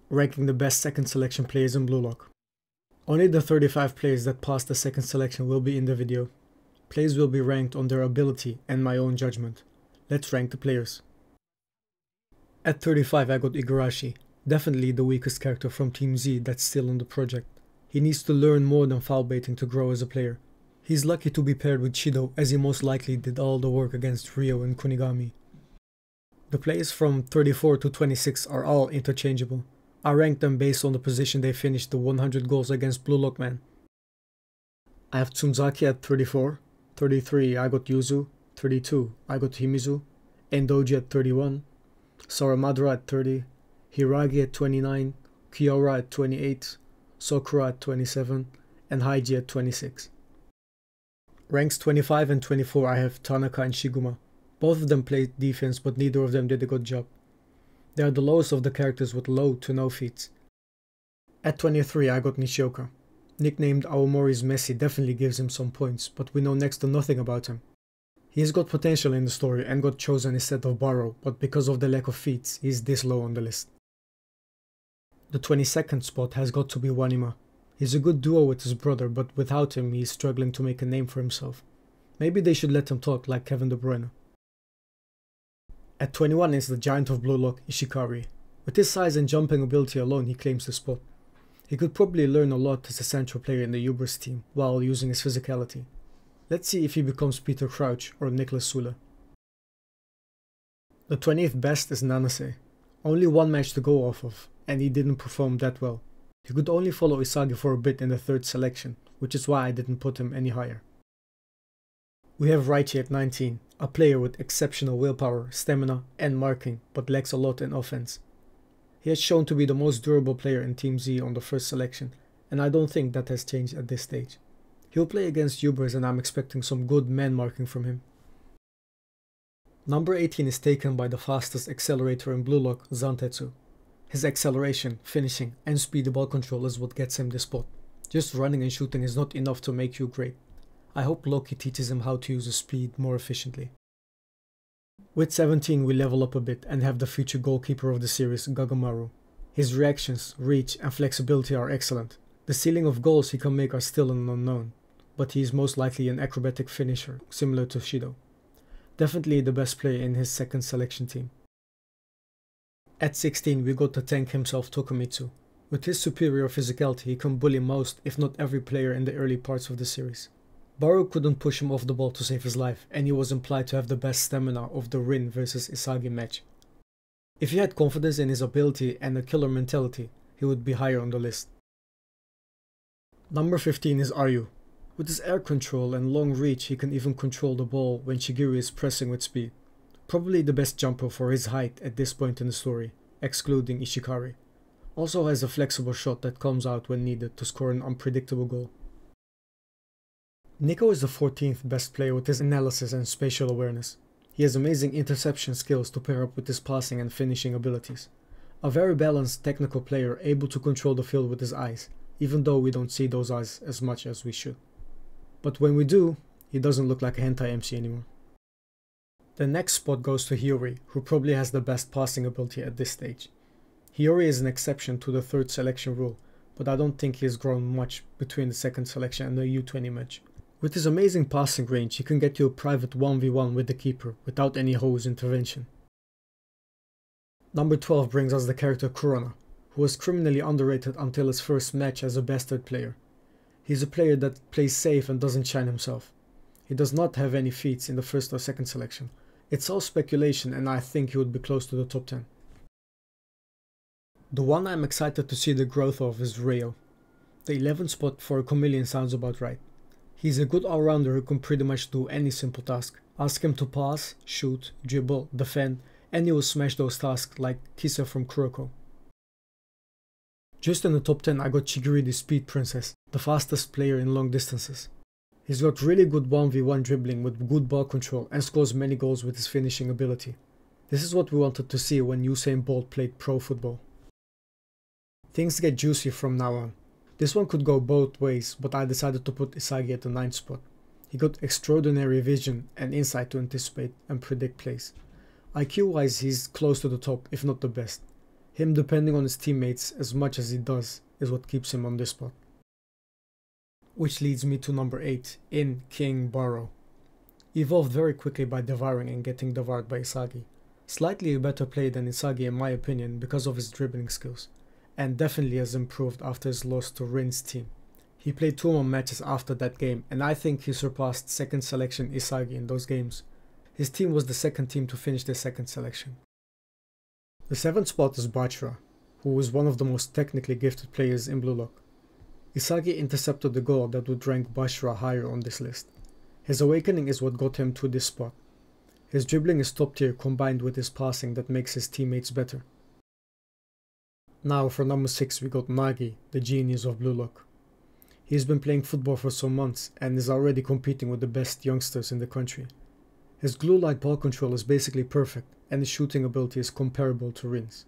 ranking the best second selection players in Blue Lock. Only the 35 players that passed the second selection will be in the video. Players will be ranked on their ability and my own judgment. Let's rank the players. At 35 I got Igarashi, definitely the weakest character from Team Z that's still on the project. He needs to learn more than foul baiting to grow as a player. He's lucky to be paired with Shido, as he most likely did all the work against Ryo and Kunigami. The players from 34 to 26 are all interchangeable. I ranked them based on the position they finished the 100 goals against Blue Lock men. I have Tsunzaki at 34, 33 I got Yuzu, 32 I got Himizu, Endoji at 31, Saramadara at 30, Hiragi at 29, Kiora at 28, Sakura at 27, and Haiji at 26. Ranks 25 and 24 I have Tanaka and Shiguma. Both of them played defense, but neither of them did a good job. They are the lowest of the characters with low to no feats. At 23 I got Nishioka. Nicknamed Aomori's Messi definitely gives him some points, but we know next to nothing about him. He has got potential in the story and got chosen instead of Baro, but because of the lack of feats, he is this low on the list. The 22nd spot has got to be Wanima. He's a good duo with his brother, but without him he is struggling to make a name for himself. Maybe they should let him talk like Kevin De Bruyne. At 21 is the giant of Blue Lock, Ishikari. With his size and jumping ability alone he claims the spot. He could probably learn a lot as a central player in the Ubers team, while using his physicality. Let's see if he becomes Peter Crouch or Nicholas Sula. The 20th best is Nanase. Only one match to go off of, and he didn't perform that well. He could only follow Isagi for a bit in the third selection, which is why I didn't put him any higher. We have Raichi at 19, a player with exceptional willpower, stamina and marking, but lacks a lot in offense. He has shown to be the most durable player in Team Z on the first selection, and I don't think that has changed at this stage. He'll play against Ubers and I'm expecting some good man marking from him. Number 18 is taken by the fastest accelerator in Blue Lock, Zontetsu. His acceleration, finishing and speedy ball control is what gets him this spot. Just running and shooting is not enough to make you great. I hope Loki teaches him how to use his speed more efficiently. With 17 we level up a bit and have the future goalkeeper of the series, Gagamaru. His reactions, reach and flexibility are excellent. The ceiling of goals he can make are still an unknown, but he is most likely an acrobatic finisher, similar to Shido. Definitely the best player in his second selection team. At 16 we got the tank himself, Tokomitsu. With his superior physicality he can bully most, if not every player in the early parts of the series. Baro couldn't push him off the ball to save his life, and he was implied to have the best stamina of the Rin vs Isagi match. If he had confidence in his ability and a killer mentality, he would be higher on the list. Number 15 is Aryu. With his air control and long reach he can even control the ball when Chigiri is pressing with speed. Probably the best jumper for his height at this point in the story, excluding Ishikari. Also has a flexible shot that comes out when needed to score an unpredictable goal. Nico is the 14th best player with his analysis and spatial awareness. He has amazing interception skills to pair up with his passing and finishing abilities. A very balanced technical player able to control the field with his eyes, even though we don't see those eyes as much as we should. But when we do, he doesn't look like a hentai MC anymore. The next spot goes to Hiori, who probably has the best passing ability at this stage. Hiori is an exception to the third selection rule, but I don't think he has grown much between the second selection and the U20 match. With his amazing passing range, he can get you a private 1v1 with the keeper without any hose intervention. Number 12 brings us the character Kurona, who was criminally underrated until his first match as a bastard player. He's a player that plays safe and doesn't shine himself. He does not have any feats in the first or second selection. It's all speculation and I think he would be close to the top 10. The one I'm excited to see the growth of is Ryo. The 11th spot for a chameleon sounds about right. He's a good all-rounder who can pretty much do any simple task. Ask him to pass, shoot, dribble, defend, and he will smash those tasks like Kisa from Kuroko. Just in the top 10 I got Chigiri the Speed Princess, the fastest player in long distances. He's got really good 1v1 dribbling with good ball control and scores many goals with his finishing ability. This is what we wanted to see when Usain Bolt played pro football. Things get juicy from now on. This one could go both ways, but I decided to put Isagi at the 9th spot. He got extraordinary vision and insight to anticipate and predict plays. IQ wise he's close to the top, if not the best. Him depending on his teammates as much as he does is what keeps him on this spot. Which leads me to number 8, in King Baro. Evolved very quickly by devouring and getting devoured by Isagi. Slightly a better play than Isagi in my opinion because of his dribbling skills, and definitely has improved after his loss to Rin's team. He played 2 more matches after that game, and I think he surpassed second selection Isagi in those games. His team was the second team to finish their second selection. The 7th spot is Bachira, who is one of the most technically gifted players in Blue Lock. Isagi intercepted the goal that would rank Bachira higher on this list. His awakening is what got him to this spot. His dribbling is top tier combined with his passing that makes his teammates better. Now for number 6 we got Maggie, the genius of Blue Lock. He's been playing football for some months and is already competing with the best youngsters in the country. His glue-like ball control is basically perfect and his shooting ability is comparable to Rin's.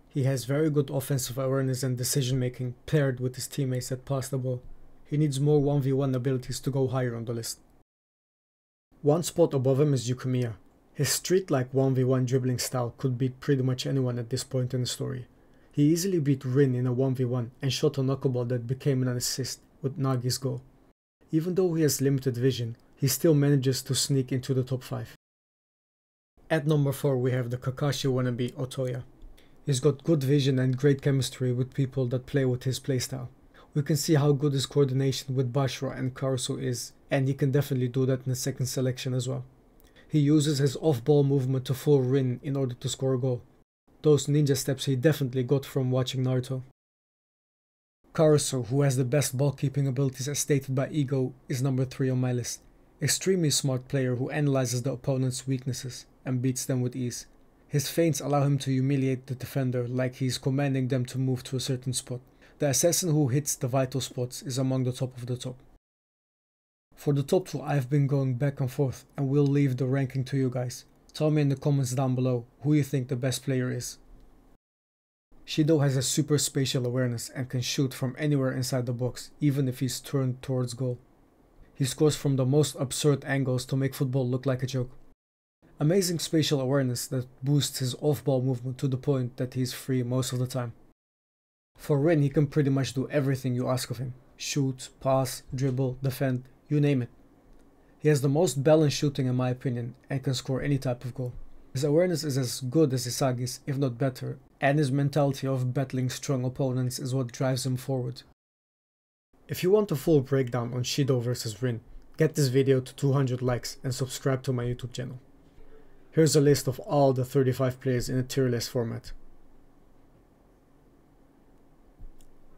He has very good offensive awareness and decision making paired with his teammates that pass the ball. He needs more 1v1 abilities to go higher on the list. 1 spot above him is Yuumi. His street-like 1v1 dribbling style could beat pretty much anyone at this point in the story. He easily beat Rin in a 1v1 and shot a knuckleball that became an assist with Nagi's goal. Even though he has limited vision, he still manages to sneak into the top 5. At number 4 we have the Kakashi wannabe Otoya. He's got good vision and great chemistry with people that play with his playstyle. We can see how good his coordination with Bachira and Karusu is, and he can definitely do that in the second selection as well. He uses his off-ball movement to fool Rin in order to score a goal. Those ninja steps he definitely got from watching Naruto. Karusu, who has the best ball keeping abilities as stated by Ego, is number 3 on my list. Extremely smart player who analyzes the opponent's weaknesses and beats them with ease. His feints allow him to humiliate the defender like he's commanding them to move to a certain spot. The assassin who hits the vital spots is among the top of the top. For the top 2 I've been going back and forth and will leave the ranking to you guys. Tell me in the comments down below who you think the best player is. Shido has a super spatial awareness and can shoot from anywhere inside the box, even if he's turned towards goal. He scores from the most absurd angles to make football look like a joke. Amazing spatial awareness that boosts his off-ball movement to the point that he's free most of the time. For Rin, he can pretty much do everything you ask of him. Shoot, pass, dribble, defend, you name it. He has the most balanced shooting in my opinion and can score any type of goal. His awareness is as good as Isagi's, if not better, and his mentality of battling strong opponents is what drives him forward. If you want a full breakdown on Shido vs Rin, get this video to 200 likes and subscribe to my YouTube channel. Here's a list of all the 35 players in a tier list format.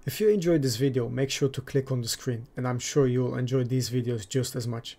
If you enjoyed this video, make sure to click on the screen and I'm sure you'll enjoy these videos just as much.